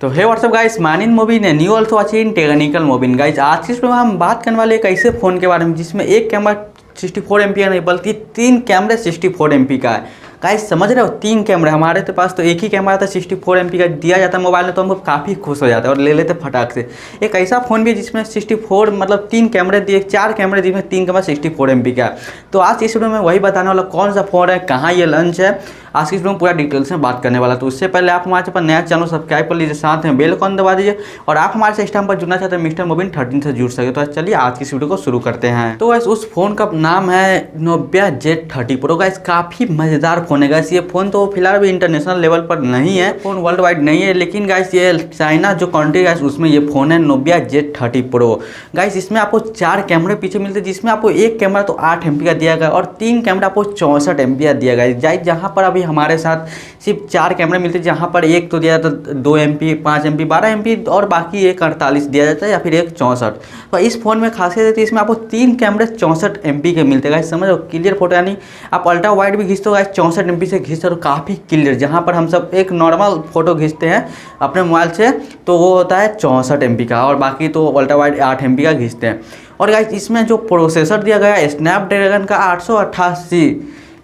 तो हे WhatsApp guys, mine Mobin है new also watching technical Mobin. Guys आज की वीडियो में हम बात करने वाले एक ऐसे फ़ोन के बारे में जिसमें एक कैमरा 64 MP का नहीं बल्कि 3 कैमरे 64 MP का है। गाइस समझ रहे हो, 3 कैमरे। हमारे तो पास तो एक ही कैमरा था 64 MP का दिया जाता है मोबाइल में, तो हम काफ़ी खुश हो जाते हैं और ले लेते फटाक से। एक ऐसा फ़ोन भी है जिसमें 64 मतलब 3 कैमरे दिए, 4 कैमरे जिसमें 3 कैमरा 64 MP का है। तो आज इस वीडियो में वही बताने वाला कौन सा फ़ोन है, कहाँ ये लॉन्च है, आज की वीडियो में पूरा डिटेल्स में बात करने वाला। तो उससे पहले आप हमारे पर नया चैनल सब्सक्राइब कर लीजिए, साथ में बेल आइकन दबा दीजिए और आप हमारे से इंस्टाग्राम पर जुड़ना चाहते हैं मिस्टर मोबिन 13 से जुड़ सके। तो चलिए आज की वीडियो को शुरू करते हैं। तो गाइस उस फोन का नाम है नोबिया Z30 प्रो। गाइस काफ़ी मज़ेदार फ़ोन है। गाइस ये फ़ोन तो फिलहाल भी इंटरनेशनल लेवल पर नहीं है, फ़ोन वर्ल्ड वाइड नहीं है, लेकिन गाइस ये चाइना जो कंट्री है उसमें ये फ़ोन है नोबिया Z30 प्रो। गाइस इसमें आपको 4 कैमरे पीछे मिलते हैं, जिसमें आपको एक कैमरा तो 8 MP का दिया गया और 3 कैमरा आपको 64 MP का दिया गया। जहाँ पर अभी हमारे साथ सिर्फ 4 कैमरे मिलते हैं, जहाँ पर एक तो दिया जाता है 2 MP, 5 MP, 12 MP और बाकी एक 48 दिया जाता है या फिर एक 64। तो इस फ़ोन में खासियत है इसमें आपको 3 कैमरे 64 MP के मिलते हैं। गाइस समझ लो, क्लियर फोटो, यानी आप अल्ट्रा वाइड भी खींचते हो गाइस 64 MP से खींचते हो काफ़ी क्लियर। जहाँ पर हम सब एक नॉर्मल फोटो खींचते हैं अपने मोबाइल से तो वो होता है 64 MP का, और बाकी तो अल्ट्रा वाइड 8 MP का खींचते हैं। और गाइस इसमें जो प्रोसेसर दिया गया है स्नैपड्रैगन का 888,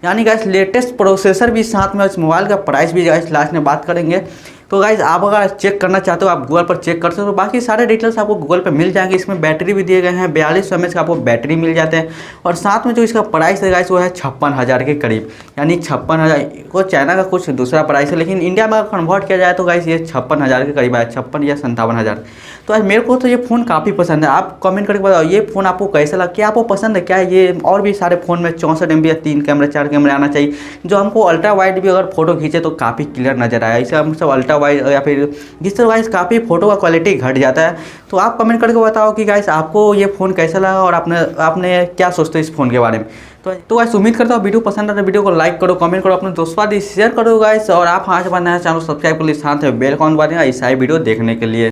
यानी गाइस लेटेस्ट प्रोसेसर भी साथ में। इस मोबाइल का प्राइस भी गाइस लास्ट में बात करेंगे। तो गाइस आप अगर चेक करना चाहते हो आप गूगल पर चेक कर सकते हो, बाकी सारे डिटेल्स आपको गूगल पर मिल जाएंगे। इसमें बैटरी भी दिए गए हैं, 4200 mAh का आपको बैटरी मिल जाते हैं। और साथ में जो इसका प्राइस है गाइस वो है 56,000 के करीब, यानी 56,000 को चाइना का कुछ दूसरा प्राइस है, लेकिन इंडिया में अगर कन्वर्ट किया जाए तो गाइस ये 56,000 के करीब है, 56 या 57,000। तो मेरे को तो ये फ़ोन काफ़ी पसंद है। आप कमेंट करके बताओ ये फ़ोन आपको कैसा लगा, क्या आपको पसंद है, क्या ये और भी सारे फ़ोन में 64 MP या 3 कैमरे 4 कैमरे आना चाहिए, जो हमको अल्ट्रा वाइड भी अगर फोटो खींचे तो काफ़ी क्लियर नजर आया। इसे हम सब अल्ट्रा वाइड या फिर जिससे गाइस काफ़ी फोटो का क्वालिटी घट जाता है। तो आप कमेंट करके बताओ कि गाइस आपको ये फ़ोन कैसा लगा और आपने क्या सोचते हो इस फ़ोन के बारे में। तो गाइस उम्मीद करता हूँ वीडियो पसंद आता है, वीडियो को लाइक करो, कमेंट करो, अपने दोस्तों के साथ शेयर करो गाइस। और आप हमारे चैनल सब्सक्राइब कर लीजिए, साथ में बेल आइकन दबा देना इस सारी वीडियो देखने के लिए।